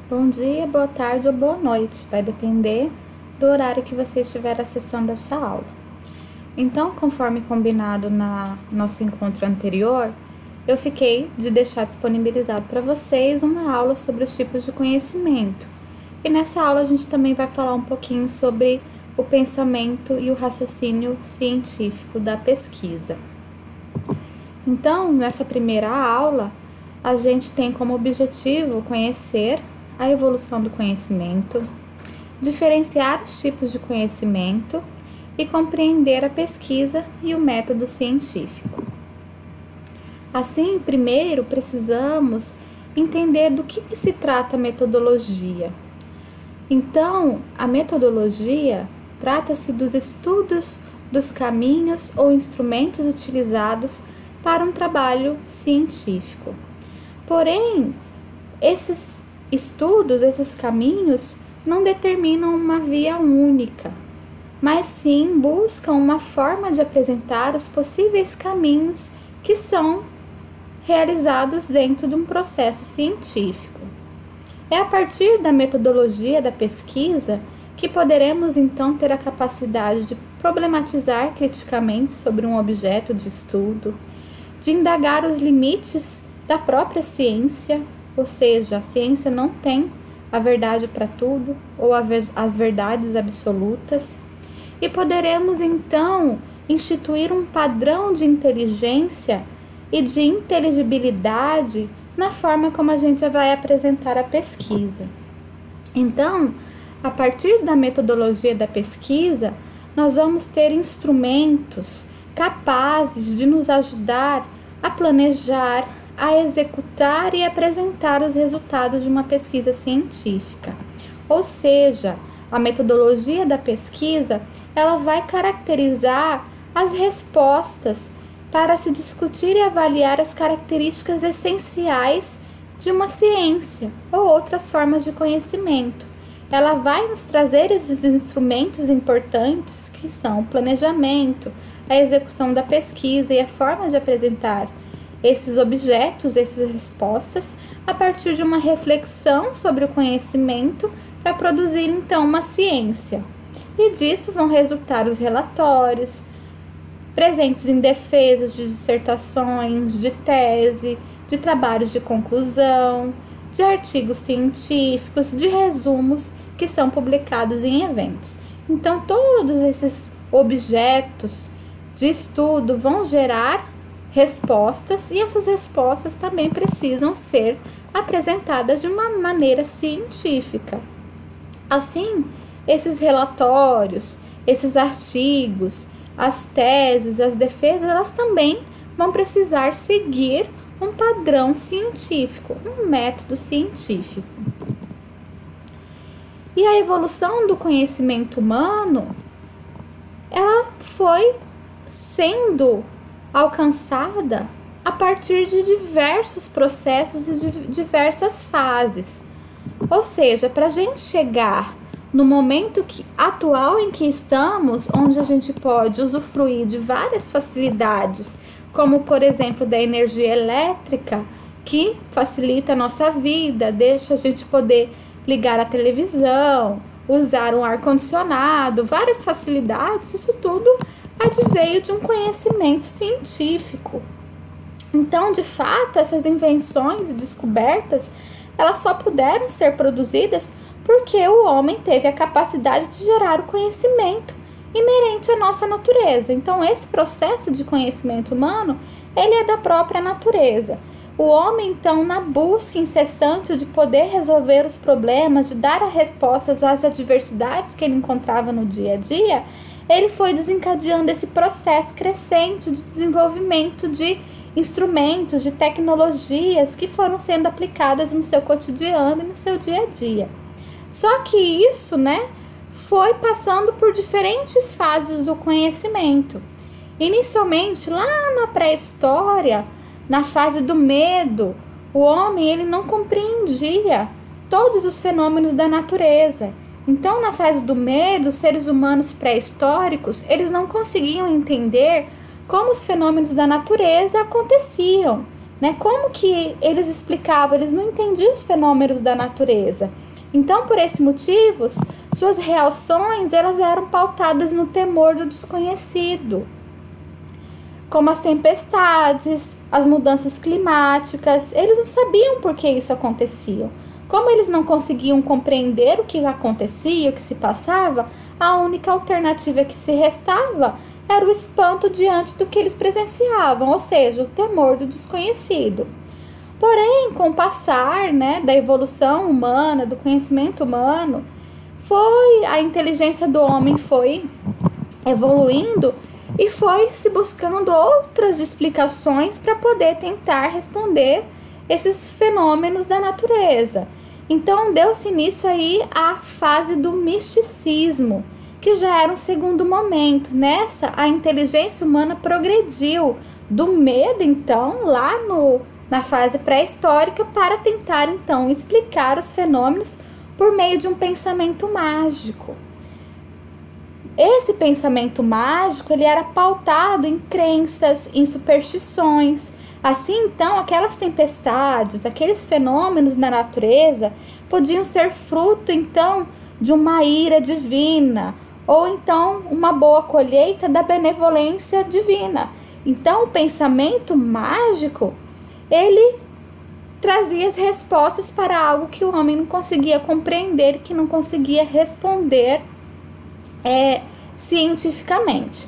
Bom dia, boa tarde ou boa noite, vai depender do horário que você estiver acessando essa aula. Então, conforme combinado na nosso encontro anterior, eu fiquei de deixar disponibilizado para vocês uma aula sobre os tipos de conhecimento. E nessa aula a gente também vai falar um pouquinho sobre o pensamento e o raciocínio científico da pesquisa. Então, nessa primeira aula, a gente tem como objetivo conhecer a evolução do conhecimento, diferenciar os tipos de conhecimento e compreender a pesquisa e o método científico. Assim, primeiro precisamos entender do que se trata a metodologia. Então, a metodologia trata-se dos estudos dos caminhos ou instrumentos utilizados para um trabalho científico. Porém, esses estudos, esses caminhos, não determinam uma via única, mas sim buscam uma forma de apresentar os possíveis caminhos que são realizados dentro de um processo científico. É a partir da metodologia da pesquisa que poderemos então ter a capacidade de problematizar criticamente sobre um objeto de estudo, de indagar os limites da própria ciência, ou seja, a ciência não tem a verdade para tudo ou as verdades absolutas, e poderemos então instituir um padrão de inteligência e de inteligibilidade na forma como a gente vai apresentar a pesquisa. Então, a partir da metodologia da pesquisa, nós vamos ter instrumentos capazes de nos ajudar a planejar, a executar e apresentar os resultados de uma pesquisa científica. Ou seja, a metodologia da pesquisa, ela vai caracterizar as respostas para se discutir e avaliar as características essenciais de uma ciência ou outras formas de conhecimento. Ela vai nos trazer esses instrumentos importantes que são o planejamento, a execução da pesquisa e a forma de apresentar esses objetos, essas respostas, a partir de uma reflexão sobre o conhecimento para produzir então uma ciência. E disso vão resultar os relatórios, presentes em defesas de dissertações, de tese, de trabalhos de conclusão, de artigos científicos, de resumos que são publicados em eventos. Então, todos esses objetos de estudo vão gerar respostas e essas respostas também precisam ser apresentadas de uma maneira científica. Assim, esses relatórios, esses artigos, as teses, as defesas, elas também vão precisar seguir um padrão científico, um método científico. E a evolução do conhecimento humano, ela foi sendo alcançada a partir de diversos processos e de diversas fases. Ou seja, para a gente chegar no momento atual em que estamos, onde a gente pode usufruir de várias facilidades, como por exemplo da energia elétrica, que facilita a nossa vida, deixa a gente poder ligar a televisão, usar um ar-condicionado, várias facilidades, isso tudo adveio de um conhecimento científico. Então, de fato, essas invenções e descobertas, elas só puderam ser produzidas porque o homem teve a capacidade de gerar o conhecimento inerente à nossa natureza. Então, esse processo de conhecimento humano, ele é da própria natureza. O homem, então, na busca incessante de poder resolver os problemas, de dar as respostas às adversidades que ele encontrava no dia a dia, ele foi desencadeando esse processo crescente de desenvolvimento de instrumentos, de tecnologias que foram sendo aplicadas no seu cotidiano e no seu dia a dia. Só que isso, foi passando por diferentes fases do conhecimento. Inicialmente, lá na pré-história, na fase do medo, o homem ele não compreendia todos os fenômenos da natureza. Então, na fase do medo, os seres humanos pré-históricos, eles não conseguiam entender como os fenômenos da natureza aconteciam, né? Como que eles explicavam? Eles não entendiam os fenômenos da natureza. Então, por esse motivo, suas reações elas eram pautadas no temor do desconhecido, como as tempestades, as mudanças climáticas. Eles não sabiam por que isso acontecia. Como eles não conseguiam compreender o que acontecia, o que se passava, a única alternativa que se restava era o espanto diante do que eles presenciavam, ou seja, o temor do desconhecido. Porém, com o passar, né, da evolução humana, do conhecimento humano, a inteligência do homem foi evoluindo e foi se buscando outras explicações para poder tentar responder esses fenômenos da natureza. Então, deu-se início aí à fase do misticismo, que já era um segundo momento. Nessa, a inteligência humana progrediu do medo, então, lá na fase pré-histórica, para tentar, então, explicar os fenômenos por meio de um pensamento mágico. Esse pensamento mágico ele era pautado em crenças, em superstições. Assim, então, aquelas tempestades, aqueles fenômenos na natureza podiam ser fruto, então, de uma ira divina, ou então uma boa colheita da benevolência divina. Então, o pensamento mágico, ele trazia as respostas para algo que o homem não conseguia compreender, que não conseguia responder cientificamente.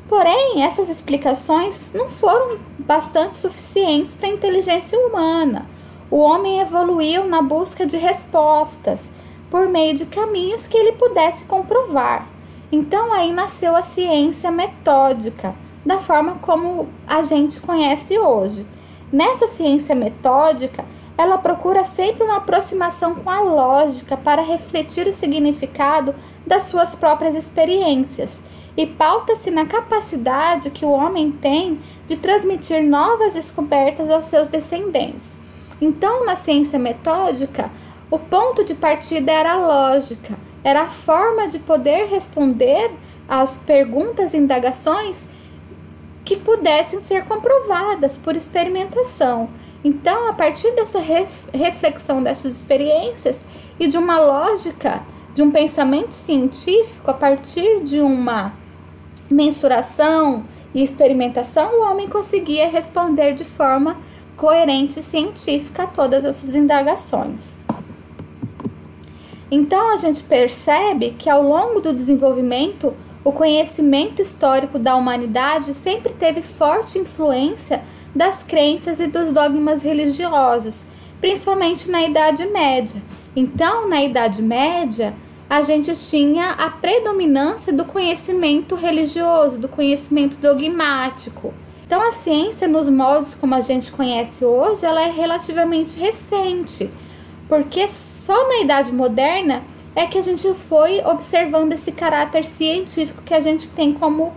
Porém, essas explicações não foram bastante suficientes para a inteligência humana. O homem evoluiu na busca de respostas por meio de caminhos que ele pudesse comprovar. Então, aí nasceu a ciência metódica, da forma como a gente conhece hoje. Nessa ciência metódica, ela procura sempre uma aproximação com a lógica para refletir o significado das suas próprias experiências e pauta-se na capacidade que o homem tem de transmitir novas descobertas aos seus descendentes. Então, na ciência metódica, o ponto de partida era a lógica, era a forma de poder responder às perguntas e indagações que pudessem ser comprovadas por experimentação. Então, a partir dessa reflexão dessas experiências e de uma lógica, de um pensamento científico, a partir de uma mensuração e experimentação, o homem conseguia responder de forma coerente e científica a todas essas indagações. Então, a gente percebe que ao longo do desenvolvimento, o conhecimento histórico da humanidade sempre teve forte influência das crenças e dos dogmas religiosos, principalmente na Idade Média. Então, na Idade Média, a gente tinha a predominância do conhecimento religioso, do conhecimento dogmático. Então, a ciência, nos moldes como a gente conhece hoje, ela é relativamente recente, porque só na Idade Moderna é que a gente foi observando esse caráter científico que a gente tem como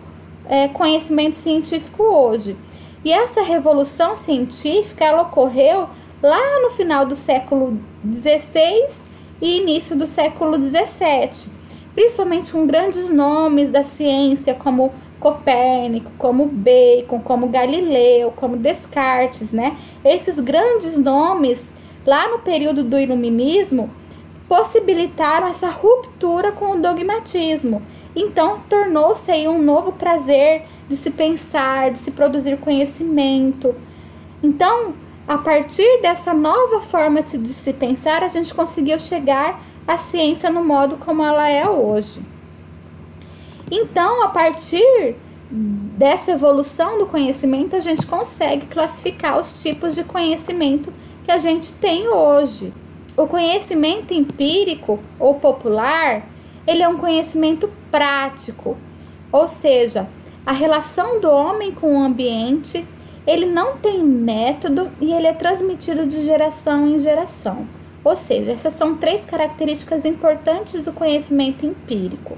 conhecimento científico hoje. E essa revolução científica, ela ocorreu lá no final do século XVI e início do século XVII, principalmente com grandes nomes da ciência como Copérnico, como Bacon, como Galileu, como Descartes, né? Esses grandes nomes, lá no período do Iluminismo, possibilitaram essa ruptura com o dogmatismo. Então, tornou-se aí um novo prazer de se pensar, de se produzir conhecimento. Então, a partir dessa nova forma de se pensar, a gente conseguiu chegar à ciência no modo como ela é hoje. Então, a partir dessa evolução do conhecimento, a gente consegue classificar os tipos de conhecimento que a gente tem hoje. O conhecimento empírico ou popular, ele é um conhecimento prático, ou seja, a relação do homem com o ambiente, ele não tem método e ele é transmitido de geração em geração. Ou seja, essas são 3 características importantes do conhecimento empírico.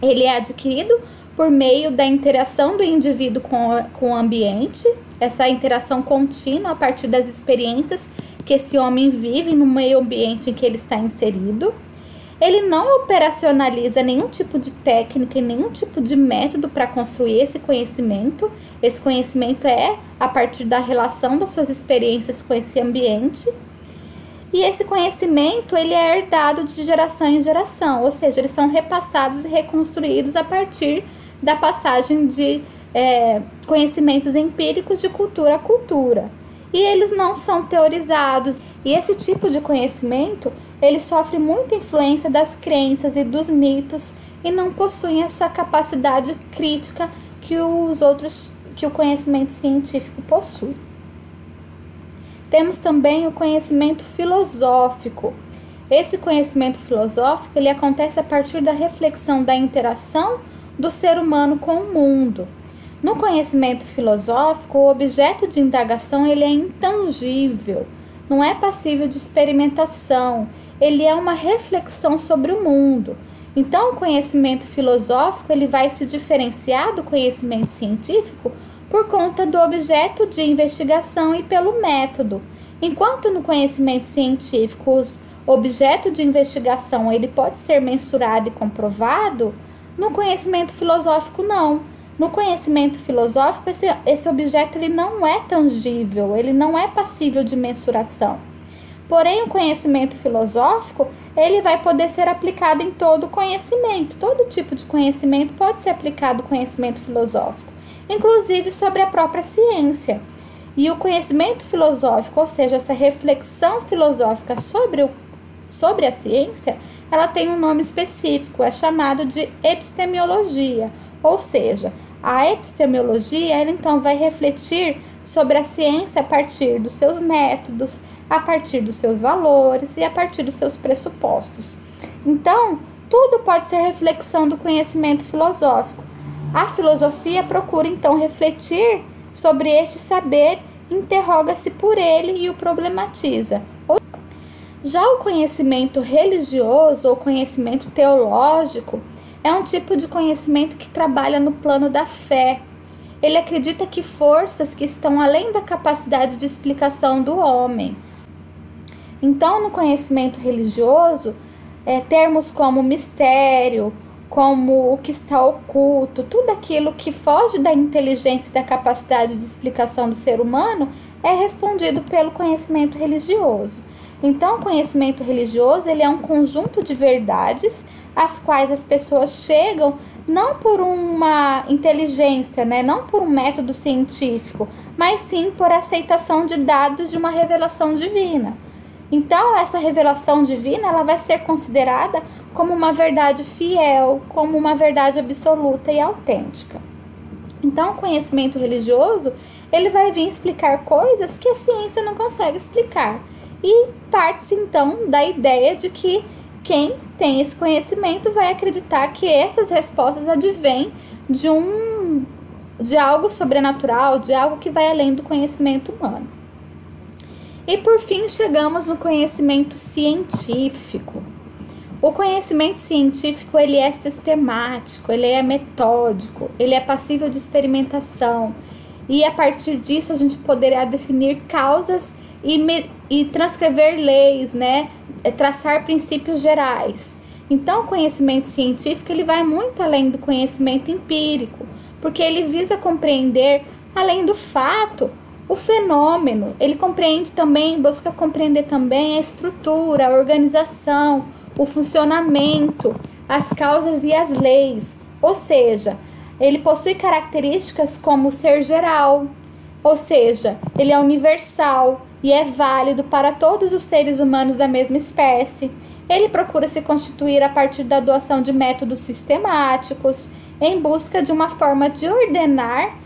Ele é adquirido por meio da interação do indivíduo com o ambiente, essa interação contínua a partir das experiências que esse homem vive no meio ambiente em que ele está inserido. ele não operacionaliza nenhum tipo de técnica e nenhum tipo de método para construir esse conhecimento. Esse conhecimento é a partir da relação das suas experiências com esse ambiente. E esse conhecimento, ele é herdado de geração em geração, ou seja, eles são repassados e reconstruídos a partir da passagem de conhecimentos empíricos de cultura a cultura. E eles não são teorizados. E esse tipo de conhecimento, ele sofre muita influência das crenças e dos mitos e não possui essa capacidade crítica que o conhecimento científico possui. Temos também o conhecimento filosófico. Esse conhecimento filosófico, ele acontece a partir da reflexão da interação do ser humano com o mundo. No conhecimento filosófico, o objeto de indagação, ele é intangível, não é passível de experimentação, ele é uma reflexão sobre o mundo. Então, o conhecimento filosófico, ele vai se diferenciar do conhecimento científico por conta do objeto de investigação e pelo método. Enquanto no conhecimento científico, o objeto de investigação, ele pode ser mensurado e comprovado, no conhecimento filosófico não. No conhecimento filosófico, esse objeto, ele não é tangível, ele não é passível de mensuração. Porém, o conhecimento filosófico, ele vai poder ser aplicado em todo conhecimento. Todo tipo de conhecimento pode ser aplicado ao conhecimento filosófico, inclusive sobre a própria ciência. E o conhecimento filosófico, ou seja, essa reflexão filosófica sobre a ciência, ela tem um nome específico, é chamado de epistemologia. Ou seja, a epistemologia, ela então vai refletir sobre a ciência a partir dos seus métodos, a partir dos seus valores e a partir dos seus pressupostos. Então, tudo pode ser reflexão do conhecimento filosófico. A filosofia procura então refletir sobre este saber, interroga-se por ele e o problematiza. Já o conhecimento religioso ou conhecimento teológico é um tipo de conhecimento que trabalha no plano da fé. Ele acredita que forças que estão além da capacidade de explicação do homem. Então, no conhecimento religioso, termos como mistério, como o que está oculto, tudo aquilo que foge da inteligência e da capacidade de explicação do ser humano é respondido pelo conhecimento religioso. Então, o conhecimento religioso, ele é um conjunto de verdades às quais as pessoas chegam não por uma inteligência, não por um método científico, mas sim por aceitação de dados de uma revelação divina. Então, essa revelação divina, ela vai ser considerada como uma verdade fiel, como uma verdade absoluta e autêntica. Então, o conhecimento religioso, ele vai vir explicar coisas que a ciência não consegue explicar. E parte-se, então, da ideia de que quem tem esse conhecimento vai acreditar que essas respostas advêm de algo sobrenatural, de algo que vai além do conhecimento humano. E por fim, chegamos no conhecimento científico. O conhecimento científico, ele é sistemático, ele é metódico, ele é passível de experimentação. E a partir disso a gente poderá definir causas e transcrever leis, traçar princípios gerais. Então, o conhecimento científico, ele vai muito além do conhecimento empírico, porque ele visa compreender, além do fato, o fenômeno. Ele busca compreender também a estrutura, a organização, o funcionamento, as causas e as leis. Ou seja, ele possui características como ser geral, ou seja, ele é universal e é válido para todos os seres humanos da mesma espécie. Ele procura se constituir a partir da adoção de métodos sistemáticos, em busca de uma forma de ordenar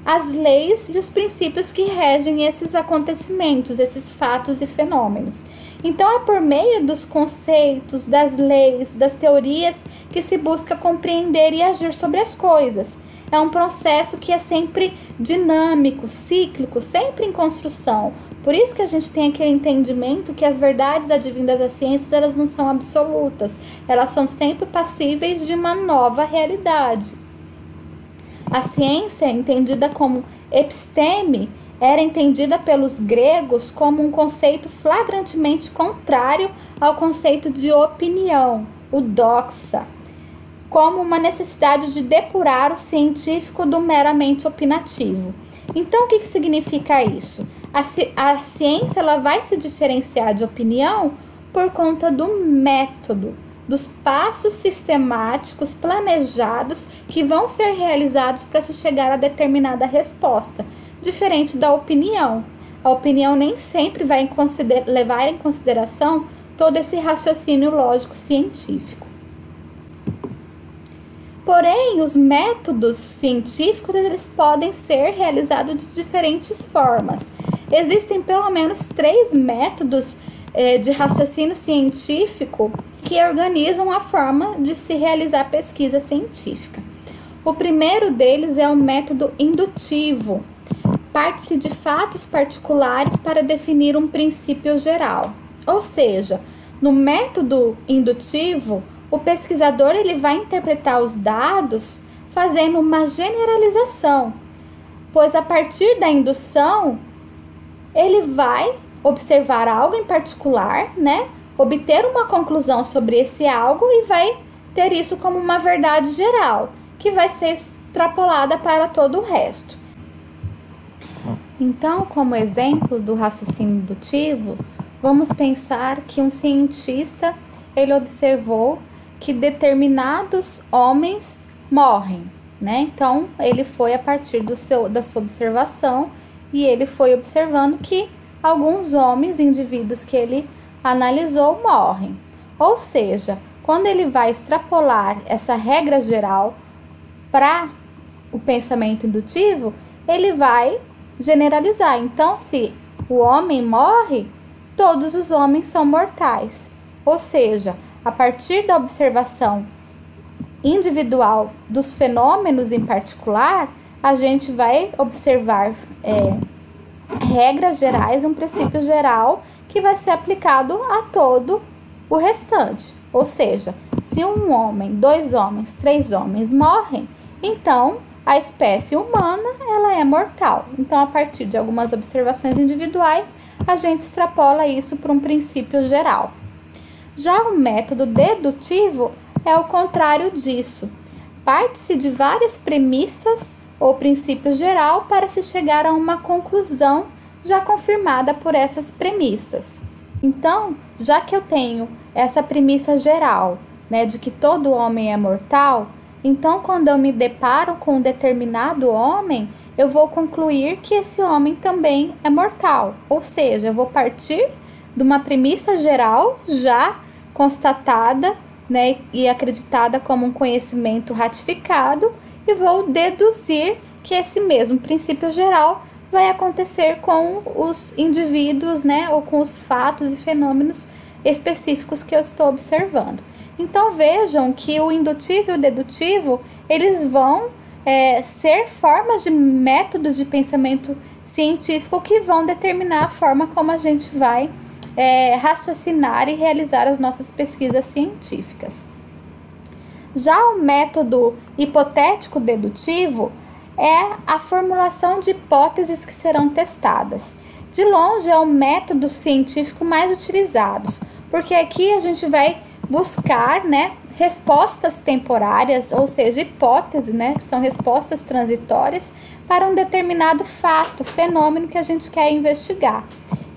as leis e os princípios que regem esses acontecimentos, esses fatos e fenômenos. Então, é por meio dos conceitos, das leis, das teorias que se busca compreender e agir sobre as coisas. É um processo que é sempre dinâmico, cíclico, sempre em construção. Por isso que a gente tem aquele entendimento que as verdades advindas das ciências, elas não são absolutas. Elas são sempre passíveis de uma nova realidade. A ciência, entendida como episteme, era entendida pelos gregos como um conceito flagrantemente contrário ao conceito de opinião. o doxa, como uma necessidade de depurar o científico do meramente opinativo. Então, o que significa isso? A ciência ela vai se diferenciar de opinião por conta do método, dos passos sistemáticos planejados que vão ser realizados para se chegar a determinada resposta, diferente da opinião. A opinião nem sempre vai levar em consideração todo esse raciocínio lógico científico. Porém, os métodos científicos eles podem ser realizados de diferentes formas. Existem pelo menos 3 métodos de raciocínio científico que organizam a forma de se realizar pesquisa científica. O primeiro deles é o método indutivo. Parte-se de fatos particulares para definir um princípio geral. Ou seja, no método indutivo, o pesquisador ele vai interpretar os dados fazendo uma generalização, pois a partir da indução, ele vai observar algo em particular, né? Obter uma conclusão sobre esse algo e vai ter isso como uma verdade geral, que vai ser extrapolada para todo o resto. Então, como exemplo do raciocínio indutivo, vamos pensar que um cientista ele observou que determinados homens morrem, né? Então, ele foi a partir da sua observação e ele foi observando que alguns homens, indivíduos que ele analisou, morrem. Ou seja, quando ele vai extrapolar essa regra geral para o pensamento indutivo, ele vai generalizar. Então, se o homem morre, todos os homens são mortais. Ou seja, a partir da observação individual dos fenômenos em particular, a gente vai observar regras gerais, um princípio geral que vai ser aplicado a todo o restante. Ou seja, se um homem, 2 homens, 3 homens morrem, então a espécie humana ela é mortal. Então, a partir de algumas observações individuais, a gente extrapola isso para um princípio geral. Já o método dedutivo é o contrário disso. Parte-se de várias premissas ou princípio geral para se chegar a uma conclusão já confirmada por essas premissas. Então, já que eu tenho essa premissa geral, né, de que todo homem é mortal, então quando eu me deparo com um determinado homem, eu vou concluir que esse homem também é mortal. Ou seja, eu vou partir de uma premissa geral já constatada, né, e acreditada como um conhecimento ratificado, e vou deduzir que esse mesmo princípio geral vai acontecer com os indivíduos, né, ou com os fatos e fenômenos específicos que eu estou observando. Então, vejam que o indutivo e o dedutivo, eles vão ser formas de métodos de pensamento científico que vão determinar a forma como a gente vai raciocinar e realizar as nossas pesquisas científicas. Já o método hipotético dedutivo é a formulação de hipóteses que serão testadas. De longe é o método científico mais utilizado, porque aqui a gente vai buscar, né, respostas temporárias, ou seja, hipóteses, né, que são respostas transitórias para um determinado fato, fenômeno que a gente quer investigar.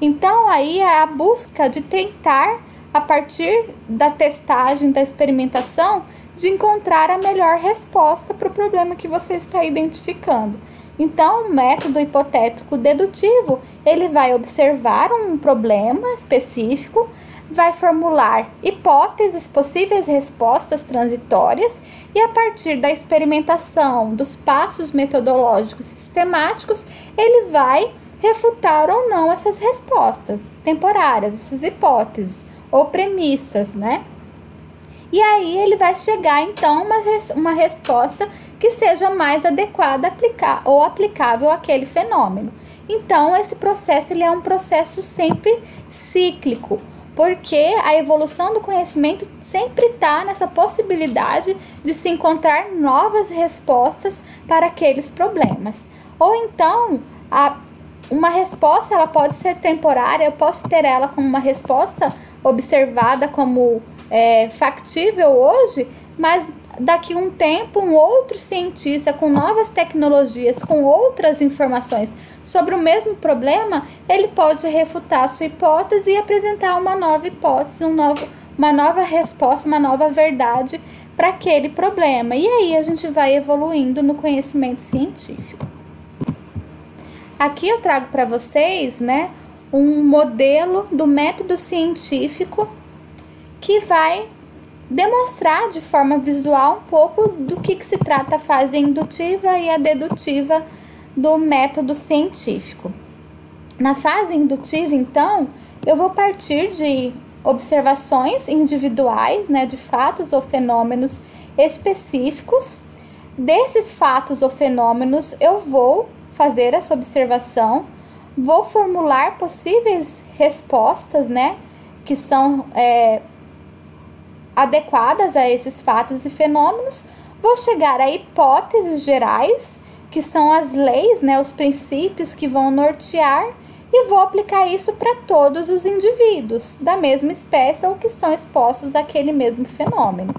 Então, aí é a busca de tentar, a partir da testagem, da experimentação, de encontrar a melhor resposta para o problema que você está identificando. Então, o método hipotético dedutivo, ele vai observar um problema específico, vai formular hipóteses, possíveis respostas transitórias e a partir da experimentação, dos passos metodológicos sistemáticos, ele vai refutar ou não essas respostas temporárias, essas hipóteses ou premissas, né? E aí ele vai chegar então uma resposta que seja mais adequada ou aplicável àquele fenômeno. Então esse processo ele é um processo sempre cíclico, porque a evolução do conhecimento sempre está nessa possibilidade de se encontrar novas respostas para aqueles problemas. Ou então, uma resposta ela pode ser temporária, eu posso ter ela como uma resposta observada como factível hoje, mas daqui a um tempo um outro cientista com novas tecnologias, com outras informações sobre o mesmo problema, ele pode refutar a sua hipótese e apresentar uma nova hipótese, uma nova resposta, uma nova verdade para aquele problema. E aí a gente vai evoluindo no conhecimento científico. Aqui eu trago para vocês, né, um modelo do método científico que vai demonstrar de forma visual um pouco do que se trata a fase indutiva e a dedutiva do método científico. Na fase indutiva, então, eu vou partir de observações individuais, né, de fatos ou fenômenos específicos. Desses fatos ou fenômenos, eu vou fazer essa observação, vou formular possíveis respostas, né, que são adequadas a esses fatos e fenômenos, vou chegar a hipóteses gerais, que são as leis, né, os princípios que vão nortear, e vou aplicar isso para todos os indivíduos da mesma espécie ou que estão expostos àquele mesmo fenômeno.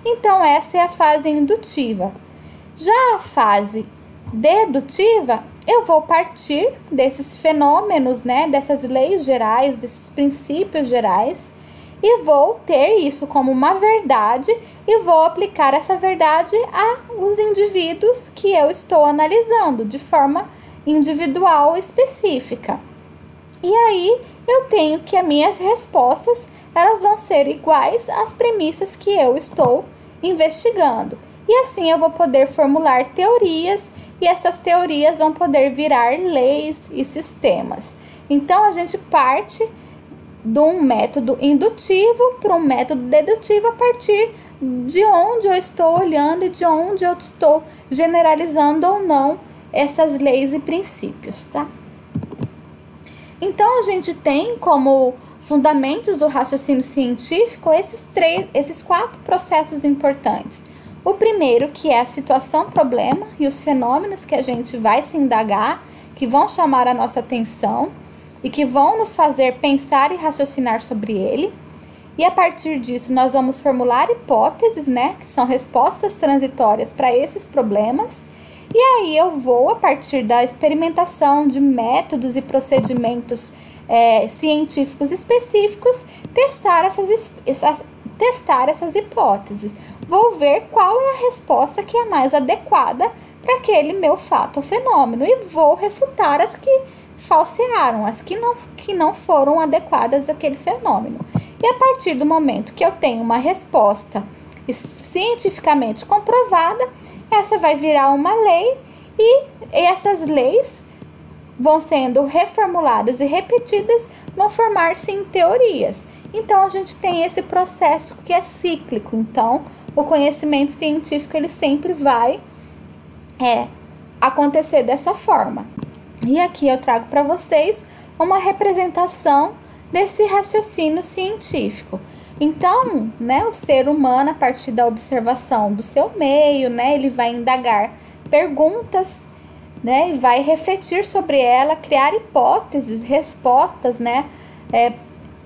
Então, essa é a fase indutiva. Já a fase dedutiva, eu vou partir desses fenômenos, né, dessas leis gerais, desses princípios gerais, e vou ter isso como uma verdade e vou aplicar essa verdade aos indivíduos que eu estou analisando de forma individual específica. E aí eu tenho que as minhas respostas elas vão ser iguais às premissas que eu estou investigando. E assim eu vou poder formular teorias e essas teorias vão poder virar leis e sistemas. Então a gente parte de um método indutivo para um método dedutivo a partir de onde eu estou olhando e de onde eu estou generalizando ou não essas leis e princípios, tá? Então, a gente tem como fundamentos do raciocínio científico esses 4 processos importantes. O primeiro, que é a situação-problema e os fenômenos que a gente vai se indagar, que vão chamar a nossa atenção e que vão nos fazer pensar e raciocinar sobre ele. E a partir disso, nós vamos formular hipóteses, né, que são respostas transitórias para esses problemas. E aí eu vou, a partir da experimentação de métodos e procedimentos científicos específicos, testar essas hipóteses. Vou ver qual é a resposta que é mais adequada para aquele meu fato ou fenômeno e vou refutar as que falsearam, as que não foram adequadas àquele fenômeno. E a partir do momento que eu tenho uma resposta cientificamente comprovada, essa vai virar uma lei e essas leis vão sendo reformuladas e repetidas, vão formar-se em teorias. Então, a gente tem esse processo que é cíclico. Então, o conhecimento científico ele sempre vai acontecer dessa forma. E aqui eu trago para vocês uma representação desse raciocínio científico. Então, né, o ser humano, a partir da observação do seu meio, né, ele vai indagar perguntas, né, e vai refletir sobre ela, criar hipóteses, respostas, né,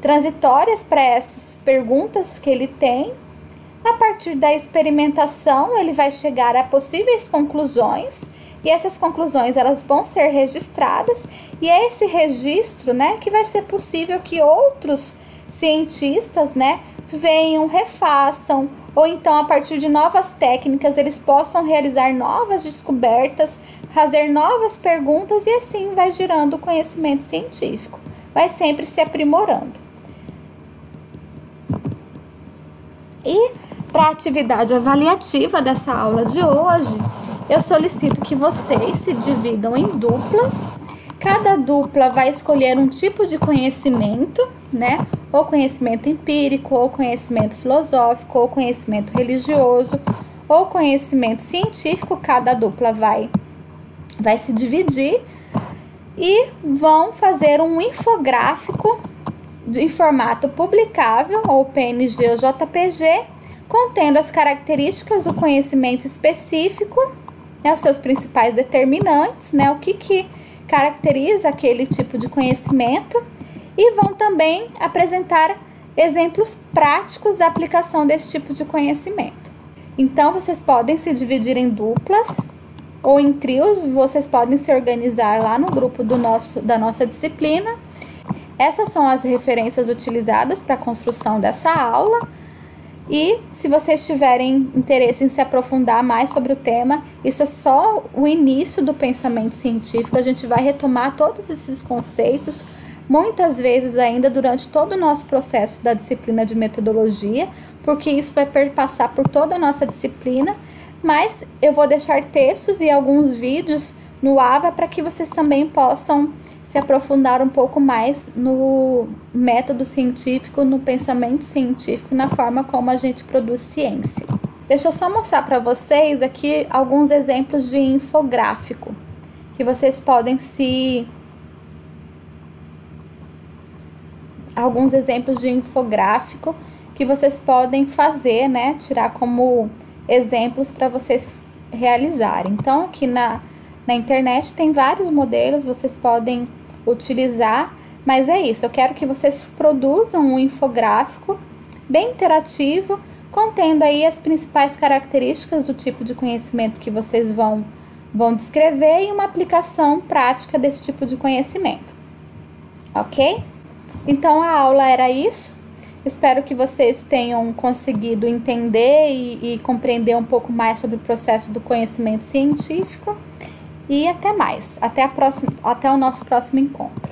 transitórias para essas perguntas que ele tem. A partir da experimentação, ele vai chegar a possíveis conclusões, e essas conclusões elas vão ser registradas, e é esse registro, né, que vai ser possível que outros cientistas, né, venham, refaçam, ou então a partir de novas técnicas eles possam realizar novas descobertas, fazer novas perguntas e assim vai girando o conhecimento científico, vai sempre se aprimorando. E para a atividade avaliativa dessa aula de hoje, eu solicito que vocês se dividam em duplas. Cada dupla vai escolher um tipo de conhecimento, né? Ou conhecimento empírico, ou conhecimento filosófico, ou conhecimento religioso, ou conhecimento científico. Cada dupla vai se dividir e vão fazer um infográfico em formato publicável, ou PNG ou JPG, contendo as características do conhecimento específico, né, os seus principais determinantes, né, o que caracteriza aquele tipo de conhecimento, e vão também apresentar exemplos práticos da aplicação desse tipo de conhecimento. Então, vocês podem se dividir em duplas ou em trios, vocês podem se organizar lá no grupo da nossa disciplina. Essas são as referências utilizadas para a construção dessa aula. E se vocês tiverem interesse em se aprofundar mais sobre o tema, isso é só o início do pensamento científico. A gente vai retomar todos esses conceitos, muitas vezes ainda durante todo o nosso processo da disciplina de metodologia, porque isso vai perpassar por toda a nossa disciplina, mas eu vou deixar textos e alguns vídeos no AVA para que vocês também possam se aprofundar um pouco mais no método científico, no pensamento científico, na forma como a gente produz ciência. Deixa eu só mostrar para vocês aqui alguns exemplos de infográfico, que vocês podem alguns exemplos de infográfico que vocês podem fazer, né? Tirar como exemplos para vocês realizarem. Então, aqui na internet tem vários modelos, vocês podem utilizar, mas é isso, eu quero que vocês produzam um infográfico bem interativo, contendo aí as principais características do tipo de conhecimento que vocês vão descrever e uma aplicação prática desse tipo de conhecimento, ok? Então, a aula era isso. Espero que vocês tenham conseguido entender e compreender um pouco mais sobre o processo do conhecimento científico. E até mais. Até o nosso próximo encontro.